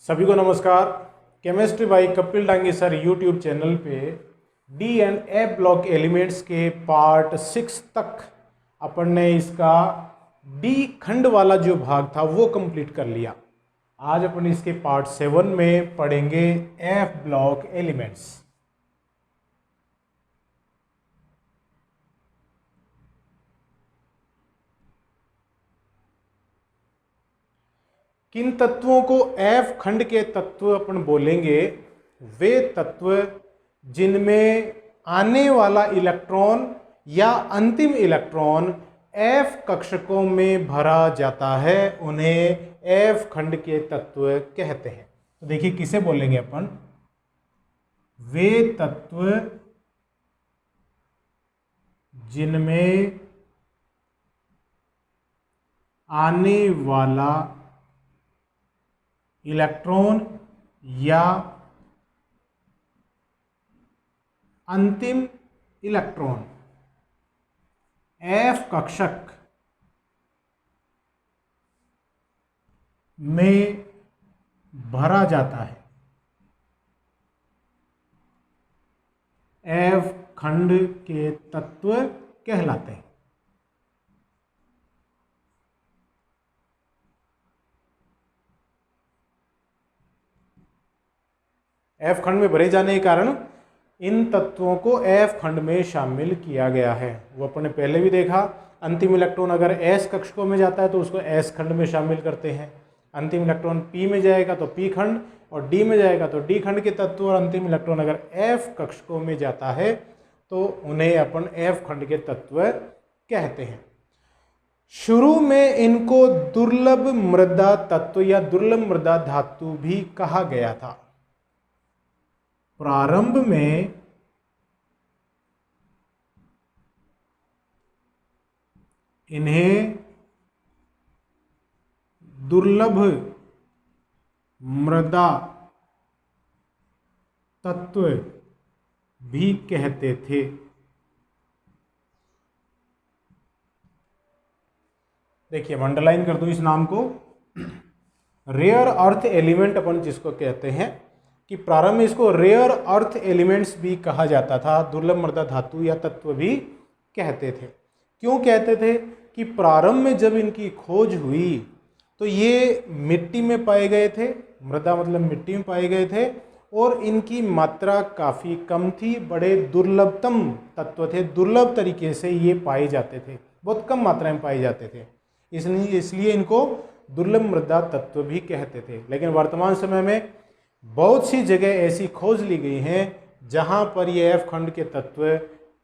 सभी को नमस्कार। Chemistry by Kapil Dange sir YouTube channel पे d and f block elements के पार्ट 6 तक अपन ने इसका डी खंड वाला जो भाग था वो कंप्लीट कर लिया। आज अपन इसके पार्ट 7 में पढ़ेंगे एफ ब्लॉक एलिमेंट्स। किन तत्वों को एफ खंड के तत्व अपन बोलेंगे? वे तत्व जिनमें आने वाला इलेक्ट्रॉन या अंतिम इलेक्ट्रॉन एफ कक्षकों में भरा जाता है, उन्हें एफ खंड के तत्व कहते हैं। तो देखिए किसे बोलेंगे अपन? वे तत्व जिनमें आने वाला इलेक्ट्रॉन या अंतिम इलेक्ट्रॉन एफ कक्षक में भरा जाता है, एफ खंड के तत्व कहलाते हैं। एफ खंड में भरे जाने के कारण इन तत्वों को एफ खंड में शामिल किया गया है। वो अपन ने पहले भी देखा, अंतिम इलेक्ट्रॉन अगर एस कक्षकों में जाता है तो उसको एस खंड में शामिल करते हैं। अंतिम इलेक्ट्रॉन पी में जाएगा तो पी खंड, और डी में जाएगा तो डी खंड के तत्व। और अंतिम इलेक्ट्रॉन अगर एफ कक्षकों में जाता है तो उन्हें अपन एफ खंड के तत्व कहते हैं। शुरू में इनको दुर्लभ मृदा तत्व या दुर्लभ मृदा धातु भी कहा गया था। प्रारंभ में इन्हें दुर्लभ मृदा तत्व भी कहते थे। देखिए अंडरलाइन कर दूं इस नाम को। रेयर अर्थ एलिमेंट अपन जिसको कहते हैं, कि प्रारंभ में इसको रेयर अर्थ एलिमेंट्स भी कहा जाता था, दुर्लभ मृदा धातु या तत्व भी कहते थे। क्यों कहते थे? कि प्रारंभ में जब इनकी खोज हुई तो ये मिट्टी में पाए गए थे, मृदा मतलब मिट्टी में पाए गए थे, और इनकी मात्रा काफ़ी कम थी, बड़े दुर्लभतम तत्व थे, दुर्लभ तरीके से ये पाए जाते थे, बहुत कम मात्रा में पाए जाते थे, इसलिए इनको दुर्लभ मृदा तत्व भी कहते थे। लेकिन वर्तमान समय में बहुत सी जगह ऐसी खोज ली गई हैं जहां पर ये एफ खंड के तत्व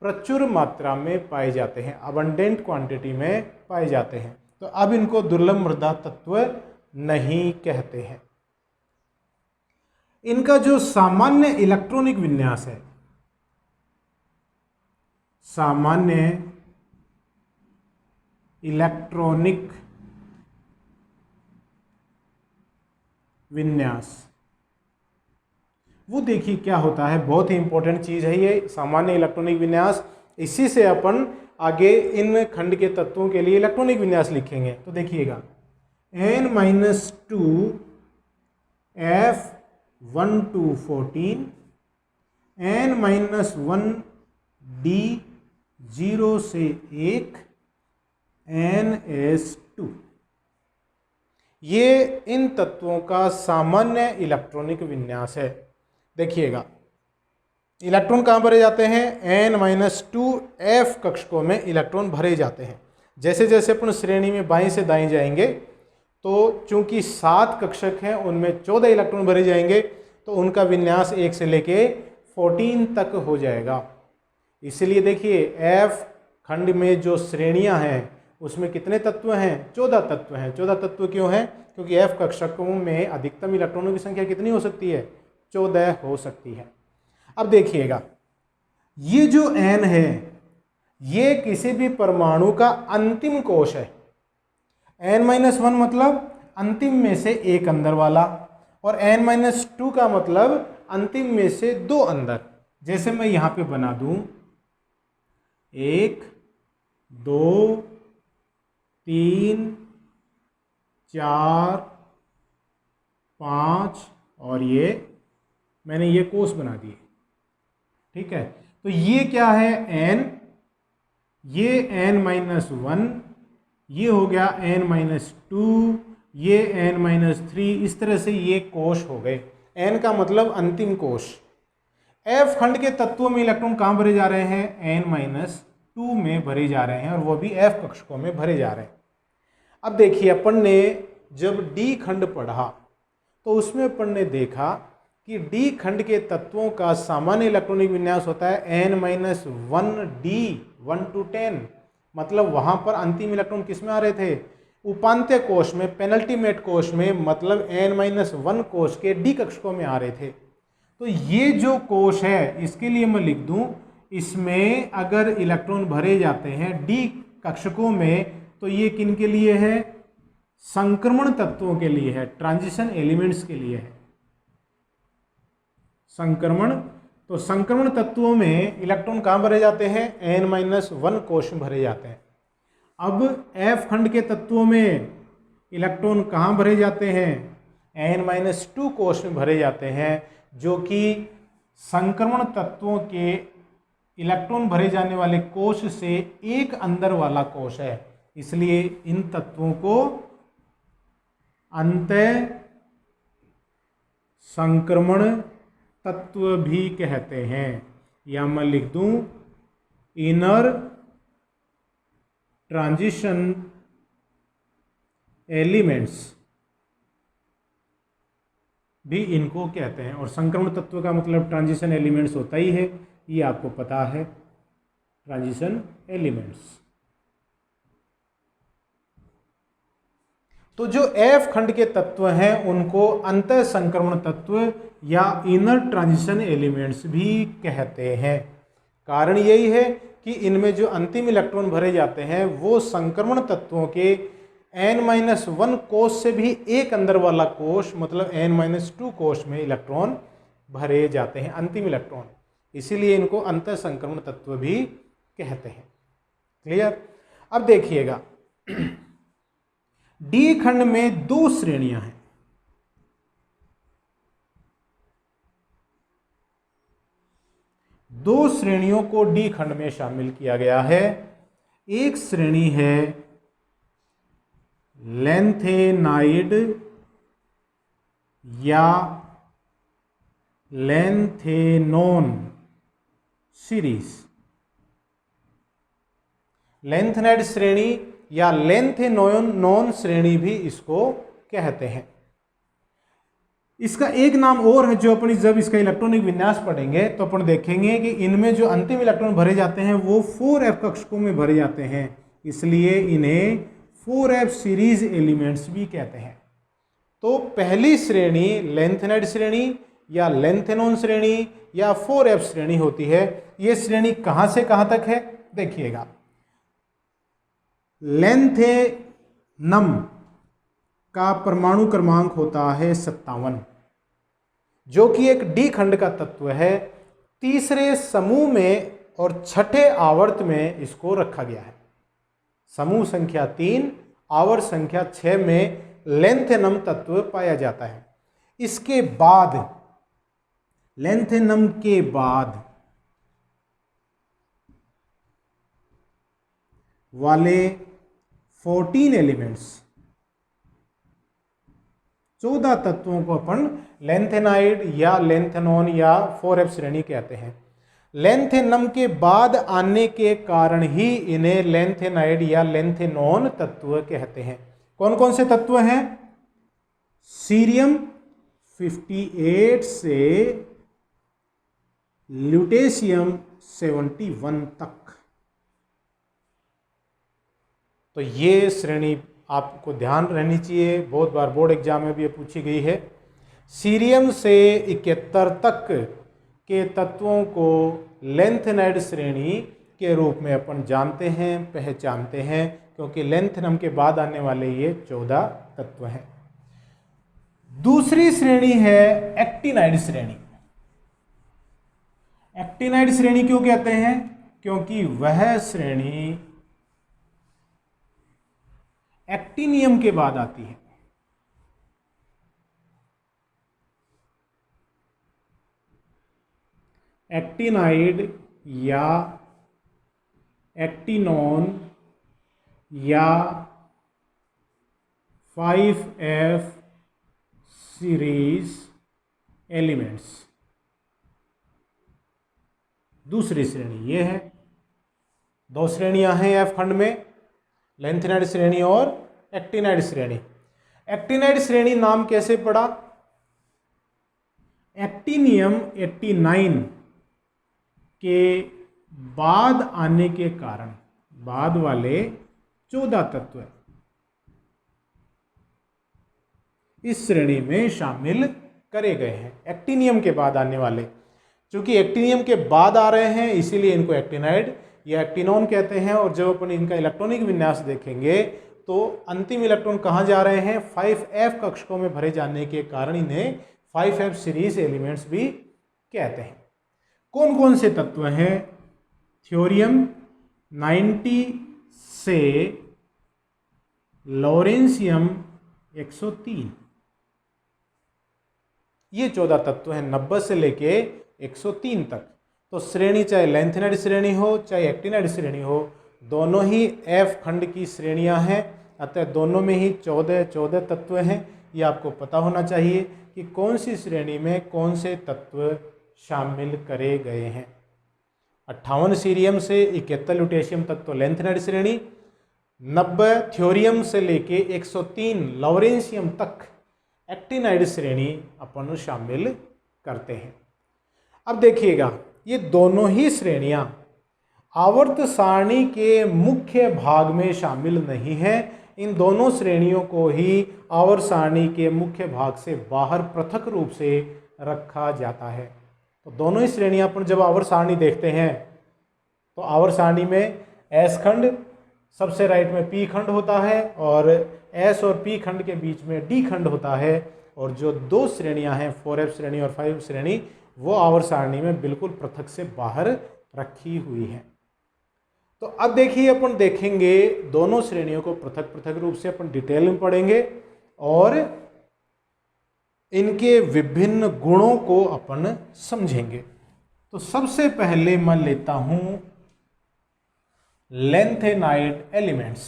प्रचुर मात्रा में पाए जाते हैं, अबंडेंट क्वांटिटी में पाए जाते हैं। तो अब इनको दुर्लभ मृदा तत्व नहीं कहते हैं। इनका जो सामान्य इलेक्ट्रॉनिक विन्यास है, सामान्य इलेक्ट्रॉनिक विन्यास, वो देखिए क्या होता है। बहुत ही इंपॉर्टेंट चीज है ये सामान्य इलेक्ट्रॉनिक विन्यास। इसी से अपन आगे इन खंड के तत्वों के लिए इलेक्ट्रॉनिक विन्यास लिखेंगे। तो देखिएगा n-2 F1 to 14 n-1 D 0 से 1 ns2, ये इन तत्वों का सामान्य इलेक्ट्रॉनिक विन्यास है। देखिएगा इलेक्ट्रॉन कहाँ भरे जाते हैं? n-2 F कक्षकों में इलेक्ट्रॉन भरे जाते हैं। जैसे जैसे अपन श्रेणी में बाएं से दाएं जाएंगे तो चूंकि 7 कक्षक हैं, उनमें 14 इलेक्ट्रॉन भरे जाएंगे, तो उनका विन्यास 1 से लेके 14 तक हो जाएगा। इसलिए देखिए F खंड में जो श्रेणियां हैं उसमें कितने तत्व हैं? 14 तत्व हैं। 14 तत्व क्यों हैं? क्योंकि F कक्षकों में अधिकतम इलेक्ट्रॉनों की संख्या कितनी हो सकती है? 14 हो सकती है। अब देखिएगा ये जो n है ये किसी भी परमाणु का अंतिम कोश है। n-1 मतलब अंतिम में से एक अंदर वाला, और n-2 का मतलब अंतिम में से 2 अंदर। जैसे मैं यहां पे बना दूं 1 2 3 4 5 और ये मैंने ये कोस बना दिए, ठीक है। तो ये क्या है n, ये n-1, ये हो गया n-2, ये n-3, इस तरह से ये कोश हो गए। n का मतलब अंतिम कोश। f खंड के तत्वों में इलेक्ट्रॉन कहाँ भरे जा रहे हैं? n-2 में भरे जा रहे हैं, और वो भी f कक्षकों में भरे जा रहे हैं। अब देखिए, अपन ने जब d खंड पढ़ा तो उसमें अपन ने देखा कि d खंड के तत्वों का सामान्य इलेक्ट्रॉनिक विन्यास होता है n-1d 1 to 10, मतलब वहां पर अंतिम इलेक्ट्रॉन किस में आ रहे थे? उपांत्य कोश में, पेनल्टीमेट कोश में, मतलब n-1 कोश के d कक्षकों में आ रहे थे। तो ये जो कोश है इसके लिए मैं लिख दूं, इसमें अगर इलेक्ट्रॉन भरे जाते हैं d कक्षकों में तो ये किन के लिए है? संक्रमण तत्वों के लिए है, ट्रांजिशन एलिमेंट्स के लिए है। संक्रमण, तो संक्रमण तत्वों में इलेक्ट्रॉन कहाँ भरे जाते हैं? n-1 कोश में भरे जाते हैं। अब f खंड के तत्वों में इलेक्ट्रॉन कहाँ भरे जाते हैं? n-2 कोश में भरे जाते हैं, जो कि संक्रमण तत्वों के इलेक्ट्रॉन भरे जाने वाले कोश से एक अंदर वाला कोश है, इसलिए इन तत्वों को अंतः संक्रमण तत्व भी कहते हैं, या मैं लिख दूं इनर ट्रांजिशन एलिमेंट्स भी इनको कहते हैं। और संक्रमण तत्व का मतलब ट्रांजिशन एलिमेंट्स होता ही है, ये आपको पता है, ट्रांजिशन एलिमेंट्स। तो जो F खंड के तत्व हैं उनको अंतः संक्रमण तत्व या इनर ट्रांजिशन एलिमेंट्स भी कहते हैं। कारण यही है कि इनमें जो अंतिम इलेक्ट्रॉन भरे जाते हैं वो संक्रमण तत्वों के n-1 कोश से भी एक अंदर वाला कोश, मतलब n-2 कोश में इलेक्ट्रॉन भरे जाते हैं, अंतिम इलेक्ट्रॉन, इसीलिए इनको अंतः संक्रमण तत्व भी कहते हैं। क्लियर? अब देखिएगा, डी खंड में 2 श्रेणियां हैं। दो श्रेणियों को डी खंड में शामिल किया गया है। एक श्रेणी है लेंथेनाइड या लेंथेनोन सीरीज। लेंथेनाइड श्रेणी या लेंथेनोन श्रेणी भी इसको कहते हैं। इसका एक नाम और है जो अपन जब इसका इलेक्ट्रॉनिक विन्यास पढ़ेंगे तो अपन देखेंगे कि इनमें जो अंतिम इलेक्ट्रॉन भरे जाते हैं वो 4f कक्षकों में भरे जाते हैं, इसलिए इन्हें 4f सीरीज एलिमेंट्स भी कहते हैं। तो पहली श्रेणी लेंथेनाइड श्रेणी या लेंथेनोन श्रेणी या 4f श्रेणी होती है। ये श्रेणी कहां से कहां तक है देखिएगा। लेंथेनम का परमाणु क्रमांक होता है 57, जो कि एक डी खंड का तत्व है। तीसरे समूह में और छठे आवर्त में इसको रखा गया है। समूह संख्या 3 आवर्त संख्या 6 में लेंथेनम तत्व पाया जाता है। इसके बाद लेंथेनम के बाद वाले 14 एलिमेंट्स, 14 तत्वों को अपन लेंथेनाइड या लेंथेनोन या 4f श्रेणी कहते हैं। लेंथेनम के बाद आने के कारण ही इन्हें लेंथेनाइड या लेंथेनोन तत्व कहते हैं। कौन कौन से तत्व हैं? सीरियम 58 से ल्यूटेशियम 71 तक। तो ये श्रेणी आपको ध्यान रहनी चाहिए, बहुत बार बोर्ड एग्जाम में भी ये पूछी गई है। सीरियम से 71 तक के तत्वों को लेंथेनाइड श्रेणी के रूप में अपन जानते हैं, पहचानते हैं, क्योंकि लेंथेनम के बाद आने वाले ये 14 तत्व हैं। दूसरी श्रेणी है एक्टिनाइड श्रेणी। एक्टिनाइड श्रेणी क्यों कहते हैं? क्योंकि वह श्रेणी एक्टिनियम के बाद आती है। एक्टिनाइड या एक्टिनोन या 5F सीरीज एलिमेंट्स। दूसरी श्रेणी ये है, दो श्रेणियां हैं एफ खंड में, लेंथेनाइड श्रेणी और एक्टिनाइड श्रेणी। एक्टिनाइड श्रेणी नाम कैसे पड़ा? एक्टिनियम 89 के बाद आने के कारण बाद वाले 14 तत्व इस श्रेणी में शामिल करे गए हैं। एक्टिनियम के बाद आने वाले, क्योंकि एक्टिनियम के बाद आ रहे हैं इसीलिए इनको एक्टिनाइड या एक्टिनोन कहते हैं। और जब अपन इनका इलेक्ट्रॉनिक विन्यास देखेंगे तो अंतिम इलेक्ट्रॉन कहाँ जा रहे हैं? 5F कक्षकों में भरे जाने के कारण इन्हें 5F सीरीज एलिमेंट्स भी कहते हैं। कौन कौन से तत्व हैं? थ्योरियम 90 से लॉरेंशियम 103, ये 14 तत्व हैं 90 से लेके 103 तक। तो श्रेणी चाहे लेंथेनाइड श्रेणी हो चाहे एक्टिनाइड श्रेणी हो, दोनों ही एफ खंड की श्रेणियां हैं। अतः दोनों में ही 14 तत्व हैं। ये आपको पता होना चाहिए कि कौन सी श्रेणी में कौन से तत्व शामिल करे गए हैं। 58 सीरियम से 71 लुटेशियम तक तो लेंथेनाइड श्रेणी, 90 थ्योरियम से लेके 103 लॉरेंशियम तक एक्टिनाइड श्रेणी अपन शामिल करते हैं। अब देखिएगा, ये दोनों ही श्रेणियां आवर्त सारणी के मुख्य भाग में शामिल नहीं हैं। इन दोनों श्रेणियों को ही आवर्त सारणी के मुख्य भाग से बाहर पृथक रूप से रखा जाता है। तो दोनों ही श्रेणियां अपन जब आवर्त सारणी देखते हैं तो आवर्त सारणी में एस खंड सबसे राइट में पी खंड होता है और एस और पी खंड के बीच में डी खंड होता है। और जो दो श्रेणियां हैं 4F श्रेणी और 5F श्रेणी, वो आवर्त सारणी में बिल्कुल पृथक से बाहर रखी हुई है। तो अब देखिए, अपन देखेंगे दोनों श्रेणियों को पृथक पृथक रूप से अपन डिटेल में पढ़ेंगे और इनके विभिन्न गुणों को अपन समझेंगे। तो सबसे पहले मैं लेता हूं लेंथेनाइड एलिमेंट्स,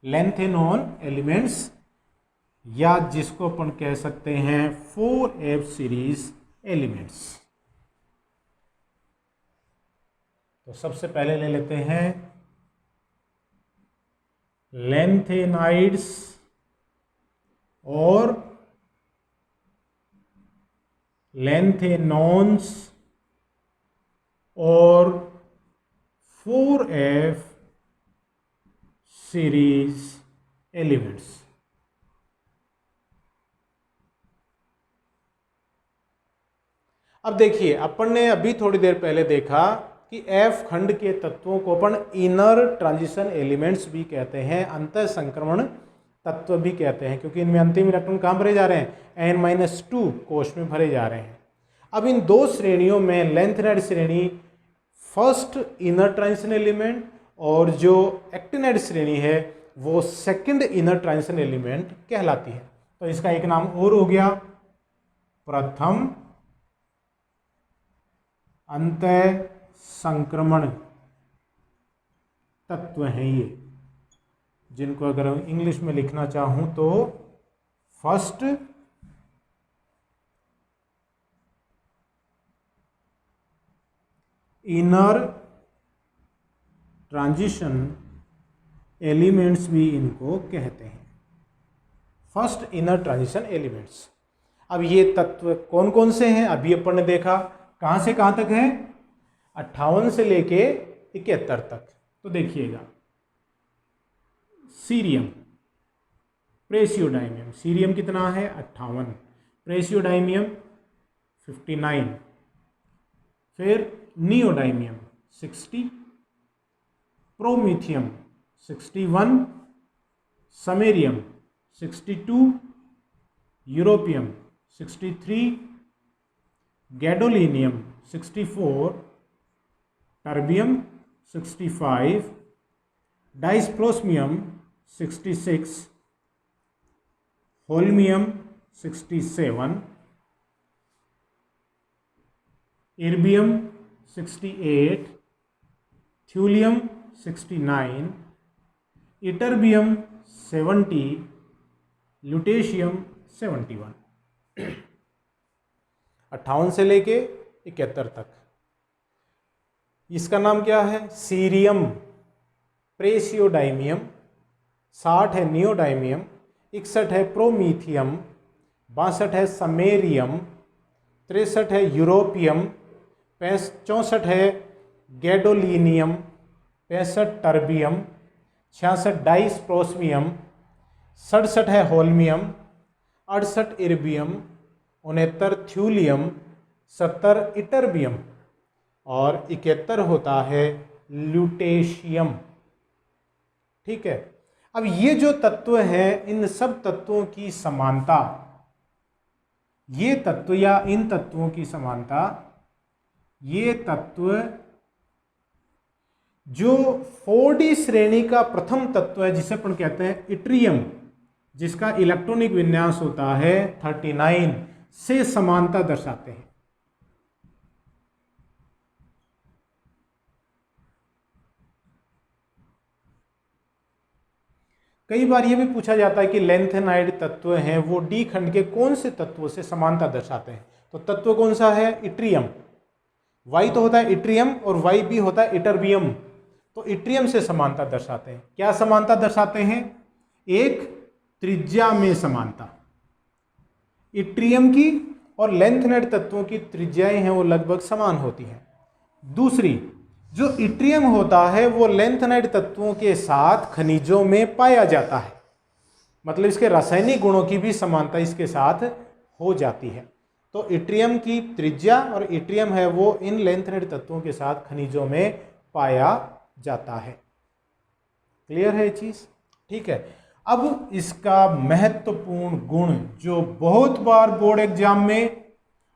लेंथेनॉन एलिमेंट्स, या जिसको अपन कह सकते हैं 4F सीरीज एलिमेंट्स। तो सबसे पहले ले लेते हैं लेंथेनाइड्स और लेंथेनॉन्स और 4F सीरीज एलिमेंट्स। अब देखिए, अपन ने अभी थोड़ी देर पहले देखा कि एफ खंड के तत्वों को अपन इनर ट्रांजिशन एलिमेंट्स भी कहते हैं, अंतः संक्रमण तत्व भी कहते हैं, क्योंकि इनमें अंतिम इलेक्ट्रॉन कहाँ भरे जा रहे हैं? N-2 कोश में भरे जा रहे हैं। अब इन दो श्रेणियों में लेंथेनाइड श्रेणी फर्स्ट इनर ट्रांजिशन एलिमेंट और जो एक्टिनाइड श्रेणी है वो सेकंड इनर ट्रांजिशन एलिमेंट कहलाती है। तो इसका एक नाम और हो गया प्रथम अंतः संक्रमण तत्व हैं ये, जिनको अगर इंग्लिश में लिखना चाहूं तो फर्स्ट इनर ट्रांजिशन एलिमेंट्स भी इनको कहते हैं, फर्स्ट इनर ट्रांजिशन एलिमेंट्स। अब ये तत्व कौन कौन से हैं? अभी अपन ने देखा, कहां से कहां तक है? 58 से लेके 71 तक। तो देखिएगा, सीरियम, प्रेसियोडाइमियम, सीरियम कितना है? 58, प्रेसियोडाइमियम 59, फिर neodymium 60, promethium 61, samarium 62, europium 63, gadolinium 64, terbium 65, डाइस्प्रोस्मियम 66, holmium 67, इर्बियम 68, थ्यूलियम 69, ytterbium 70, lutetium 71। 58 से लेके 71 तक। इसका नाम क्या है? सीरियम, प्रेसियोडाइमियम। 60 है नियोडाइमियम, 61 है प्रोमीथियम, 62 है समेरियम, 63 है यूरोपियम, 64 है गैडोलिनियम, 65 टर्बियम, 66 डाइस्प्रोस्मियम, 67 है होल्मियम, 68 इर्बियम, 69 थ्यूलियम, 70 इटरबियम और 71 होता है ल्यूटेशियम। ठीक है। अब ये जो तत्व हैं, इन सब तत्वों की समानता, ये तत्व या इन तत्वों की समानता, ये तत्व जो 4D श्रेणी का प्रथम तत्व है जिसे अपन कहते हैं इट्रियम, जिसका इलेक्ट्रॉनिक विन्यास होता है 39, से समानता दर्शाते हैं। कई बार यह भी पूछा जाता है कि लेंथेनाइड तत्व हैं वो डी खंड के कौन से तत्वों से समानता दर्शाते हैं। तो तत्व कौन सा है? इट्रियम। वाई तो होता है इट्रियम और वाई भी होता है इटरबियम। तो इट्रियम से समानता दर्शाते हैं। क्या समानता दर्शाते हैं? एक, त्रिज्या में समानता। इट्रियम की और लेंथेनाइड तत्वों की त्रिज्याएं हैं वो लगभग समान होती हैं। दूसरी, जो इट्रियम होता है वो लेंथेनाइड तत्वों के साथ खनिजों में पाया जाता है, मतलब इसके रासायनिक गुणों की भी समानता इसके साथ हो जाती है। तो इट्रियम की त्रिज्या और इट्रियम है वो इन लेंथेनाइड तत्वों के साथ खनिजों में पाया जाता है। क्लियर है ये चीज? ठीक है। अब इसका महत्वपूर्ण गुण जो बहुत बार बोर्ड एग्जाम में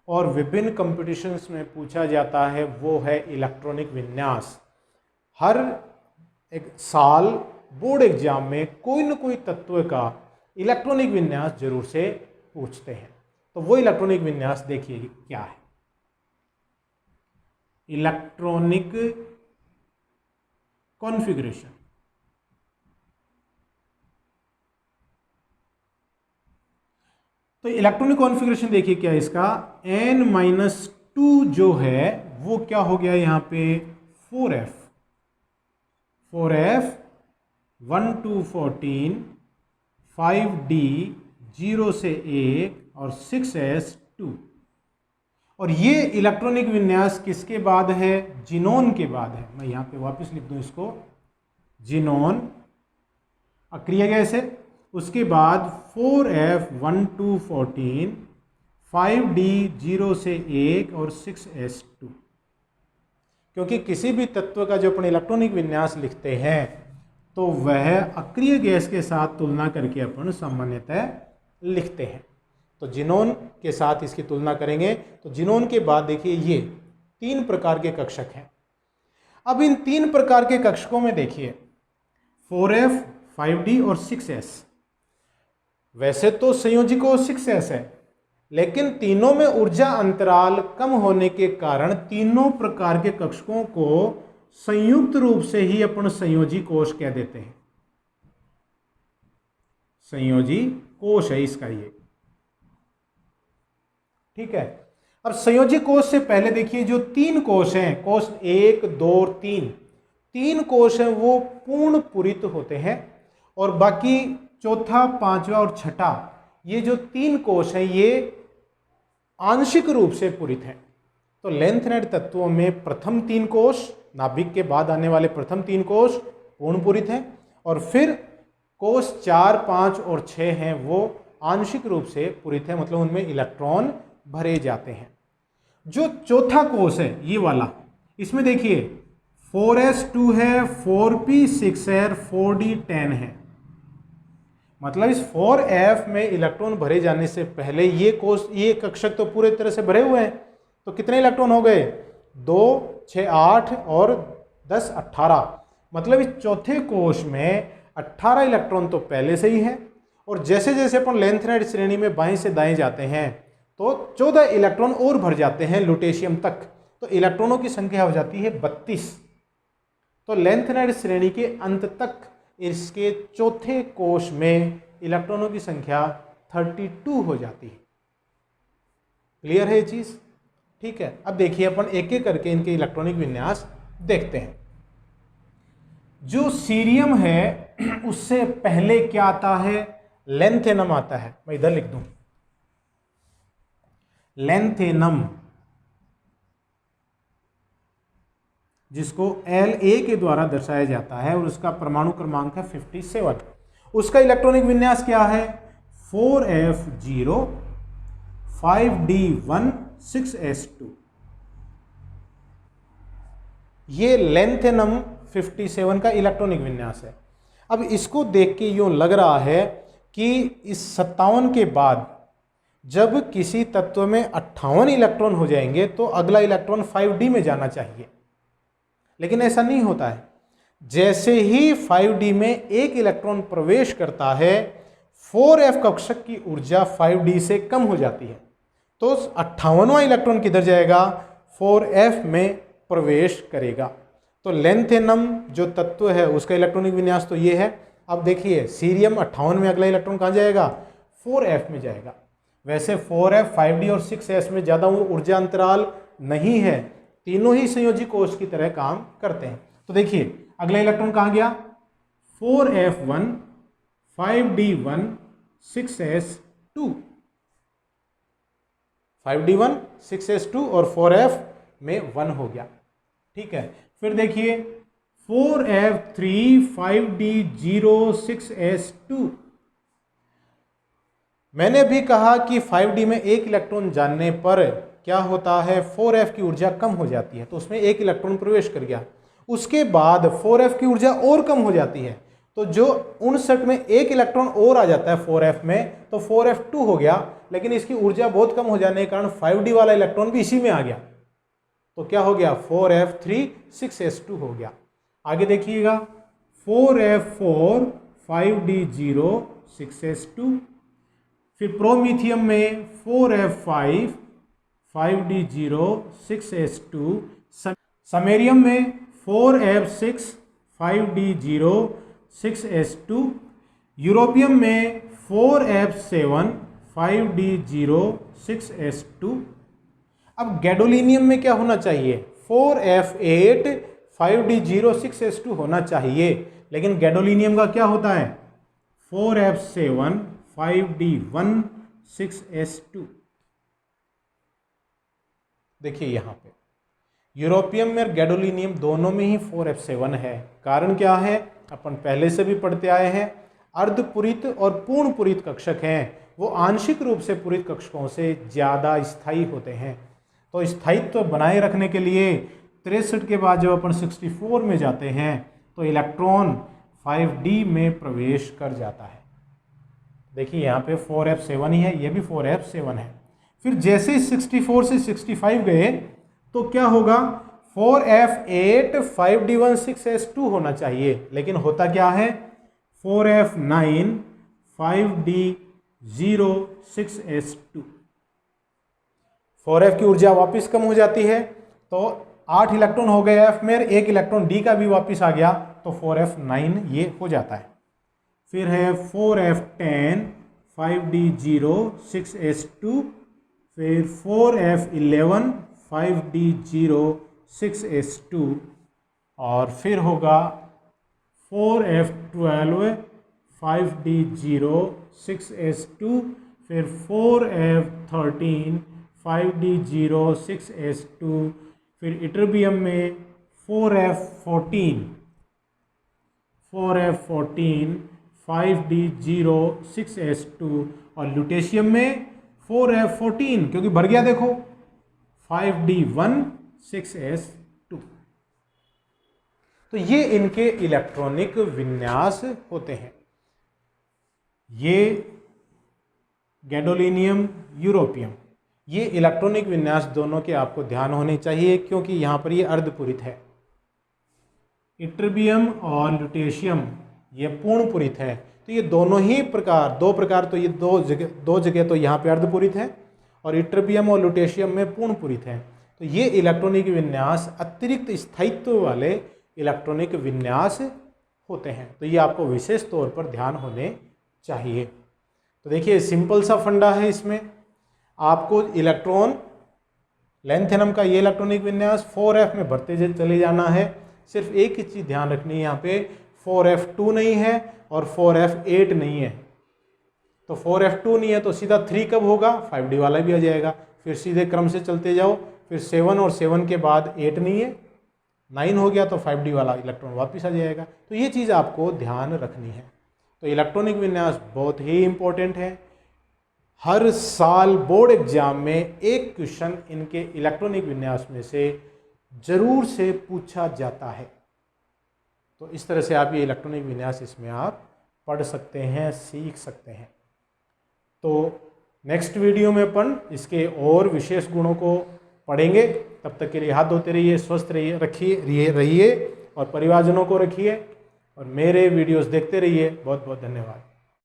और विभिन्न कंपटीशंस में पूछा जाता है वो है इलेक्ट्रॉनिक विन्यास। हर एक साल बोर्ड एग्जाम में कोई न कोई तत्व का इलेक्ट्रॉनिक विन्यास जरूर से पूछते हैं। तो वो इलेक्ट्रॉनिक विन्यास देखिए क्या है। Electronic configuration. तो इलेक्ट्रॉनिक कॉन्फ़िगरेशन देखिए क्या है इसका। n-2 जो है वो क्या हो गया यहाँ पे 4f, 1 to 14, 5d 0 से 1 और 6s2। और ये इलेक्ट्रॉनिक विन्यास किसके बाद है? जिनोन के बाद है। मैं यहाँ पे वापस लिख दूँ इसको, जिनोन अक्रिया गैस है। उसके बाद 4f 1 to 14, 5d 0 से 1 और 6s2। क्योंकि किसी भी तत्व का जो अपन इलेक्ट्रॉनिक विन्यास लिखते हैं तो वह अक्रिय गैस के साथ तुलना करके अपन सामान्यतः लिखते हैं। तो जिनोन के साथ इसकी तुलना करेंगे तो जिनोन के बाद देखिए ये 3 प्रकार के कक्षक हैं। अब इन 3 प्रकार के कक्षकों में देखिए 4f, 5d और 6s। वैसे तो संयोजिको 6s है, लेकिन तीनों में ऊर्जा अंतराल कम होने के कारण तीनों प्रकार के कक्षकों को संयुक्त रूप से ही अपन संयोजी कोश कह देते हैं। संयोजी कोश है इसका ये। ठीक है। अब संयोजी कोश से पहले देखिए जो 3 कोश हैं, कोश 1, 2 और 3 कोश हैं वो पूर्ण पूरित होते हैं और बाकी चौथा, 5वां और 6ठा ये जो 3 कोश हैं ये आंशिक रूप से पूरित हैं। तो लेंथेनाइड तत्वों में प्रथम 3 कोश, नाभिक के बाद आने वाले प्रथम 3 कोश पूर्ण पूरित हैं और फिर कोश 4, 5 और 6 हैं वो आंशिक रूप से पूरित हैं, मतलब उनमें इलेक्ट्रॉन भरे जाते हैं। जो चौथा कोश है ये वाला, इसमें देखिए 4s2 है, 4p 6 है, 4d 10 है। मतलब इस 4f में इलेक्ट्रॉन भरे जाने से पहले ये कोश, ये कक्षक तो पूरे तरह से भरे हुए हैं। तो कितने इलेक्ट्रॉन हो गए? 2, 6, 8 और 10, 18। मतलब इस चौथे कोश में 18 इलेक्ट्रॉन तो पहले से ही है और जैसे जैसे अपन लेंथेनाइड श्रेणी में बाएं से दाएं जाते हैं तो 14 इलेक्ट्रॉन और भर जाते हैं ल्यूटेशियम तक। तो इलेक्ट्रॉनों की संख्या हो जाती है 32। तो लेंथेनाइड श्रेणी के अंत तक इसके चौथे कोश में इलेक्ट्रॉनों की संख्या 32 हो जाती है। क्लियर है ये चीज? ठीक है, अब देखिए अपन एक एक करके इनके इलेक्ट्रॉनिक विन्यास देखते हैं। जो सीरियम है उससे पहले क्या आता है? लेंथेनम आता है। मैं इधर लिख दूं लेंथेनम, जिसको La के द्वारा दर्शाया जाता है और उसका परमाणु क्रमांक है 57। उसका इलेक्ट्रॉनिक विन्यास क्या है? 4f0 5d1 6s2। ये लेंथेनम 57 का इलेक्ट्रॉनिक विन्यास है। अब इसको देख के यूं लग रहा है कि इस 57 के बाद जब किसी तत्व में 58 इलेक्ट्रॉन हो जाएंगे तो अगला इलेक्ट्रॉन 5d में जाना चाहिए, लेकिन ऐसा नहीं होता है। जैसे ही 5d में एक इलेक्ट्रॉन प्रवेश करता है 4f कक्षक की ऊर्जा 5d से कम हो जाती है, तो 58वां इलेक्ट्रॉन किधर जाएगा? 4f में प्रवेश करेगा। तो लेंथेनम जो तत्व है उसका इलेक्ट्रॉनिक विन्यास तो ये है। अब देखिए सीरियम 58 में अगला इलेक्ट्रॉन कहाँ जाएगा? 4f में जाएगा। वैसे 4f 5d और 6s में ज़्यादा ऊर्जा अंतराल नहीं है, तीनों ही संयोजी कोश की तरह काम करते हैं। तो देखिए अगला इलेक्ट्रॉन कहाँ गया? 4f1 5d1 6s2, 5d1 6s2 और 4f में 1 हो गया। ठीक है, फिर देखिए 4f3 5d0 6s2। मैंने भी कहा कि 5d में एक इलेक्ट्रॉन जानने पर क्या होता है? 4f की ऊर्जा कम हो जाती है, तो उसमें एक इलेक्ट्रॉन प्रवेश कर गया। उसके बाद 4f की ऊर्जा और कम हो जाती है, तो जो 59 में एक इलेक्ट्रॉन और आ जाता है 4f में, तो 4f2 हो गया। लेकिन इसकी ऊर्जा बहुत कम हो जाने के कारण 5d वाला इलेक्ट्रॉन भी इसी में आ गया, तो क्या हो गया? 4f3 6s2 हो गया। आगे देखिएगा 4f4 5d0 6s2। फिर प्रोमीथियम में 4f5 5d0 6s2। समेरियम में 4f6 5d0 6s2। यूरोपियम में 4f7 5d0 6s2। अब गैडोलिनियम में क्या होना चाहिए? 4f8 5d0 6s2 होना चाहिए, लेकिन गैडोलिनियम का क्या होता है? 4f7 5d1 6s2। देखिए यहां पे यूरोपियम में गैडोलिनियम दोनों में ही 4f7 है। कारण क्या है? अपन पहले से भी पढ़ते आए हैं, अर्धपूरित और पूर्ण पूरित कक्षक हैं वो आंशिक रूप से पूरित कक्षकों से ज़्यादा स्थायी होते हैं। तो स्थायित्व बनाए रखने के लिए 63 के बाद जब अपन 64 में जाते हैं तो इलेक्ट्रॉन 5d में प्रवेश कर जाता है। देखिए यहाँ पे 4f7 ही है, ये भी 4f7 है। फिर जैसे ही 64 से 65 गए तो क्या होगा? 4f8 5d1 6s2 होना चाहिए, लेकिन होता क्या है? 4f9 5d0 6s2। 4f की ऊर्जा वापस कम हो जाती है, तो 8 इलेक्ट्रॉन हो गए f में, एक इलेक्ट्रॉन d का भी वापस आ गया, तो 4f9 ये हो जाता है। फिर है 4f10 5d0 6s2। फिर 4f11 5d0 6s2। और फिर होगा 4f12 5d0 6s2। फिर 4f13 5d0 6s2। फिर इटरबियम में 4f14 5d0 6s2। और ल्यूटेशियम में 4f14, क्योंकि भर गया देखो, 5d1 6s2। तो ये इनके इलेक्ट्रॉनिक विन्यास होते हैं। ये गैडोलिनियम, यूरोपियम, ये इलेक्ट्रॉनिक विन्यास दोनों के आपको ध्यान होने चाहिए, क्योंकि यहाँ पर ये अर्धपूरित है। इट्रबियम और ल्यूटेशियम ये पूर्णपूरित है। तो ये दोनों ही प्रकार, दो प्रकार, तो ये दो जगह तो यहाँ पे अर्धपूरित है और इट्रबियम और ल्यूटेशियम में पूर्णपूरित है। तो ये इलेक्ट्रॉनिक विन्यास अतिरिक्त स्थायित्व वाले इलेक्ट्रॉनिक विन्यास होते हैं। तो ये आपको विशेष तौर पर ध्यान होने चाहिए। तो देखिए सिंपल सा फंडा है, इसमें आपको इलेक्ट्रॉन लेंथ एनम का ये इलेक्ट्रॉनिक विन्यास 4f में बढ़ते चले जाना है। सिर्फ एक ही चीज़ ध्यान रखनी है, यहाँ पे 4f2 नहीं है और 4f8 नहीं है। तो 4f2 नहीं है तो सीधा 3 कब होगा, 5d वाला भी आ जाएगा। फिर सीधे क्रम से चलते जाओ, फिर 7 और 7 के बाद 8 नहीं है, 9 हो गया तो 5d वाला इलेक्ट्रॉन वापस आ जाएगा। तो ये चीज़ आपको ध्यान रखनी है। तो इलेक्ट्रॉनिक विन्यास बहुत ही इम्पोर्टेंट है। हर साल बोर्ड एग्जाम में एक क्वेश्चन इनके इलेक्ट्रॉनिक विन्यास में से जरूर से पूछा जाता है। तो इस तरह से आप ये इलेक्ट्रॉनिक विन्यास इसमें आप पढ़ सकते हैं, सीख सकते हैं। तो नेक्स्ट वीडियो में अपन इसके और विशेष गुणों को पढ़ेंगे। तब तक के लिए हाथ धोते रहिए, स्वस्थ रहिए और परिवारजनों को रखिए और मेरे वीडियोस देखते रहिए। बहुत बहुत धन्यवाद।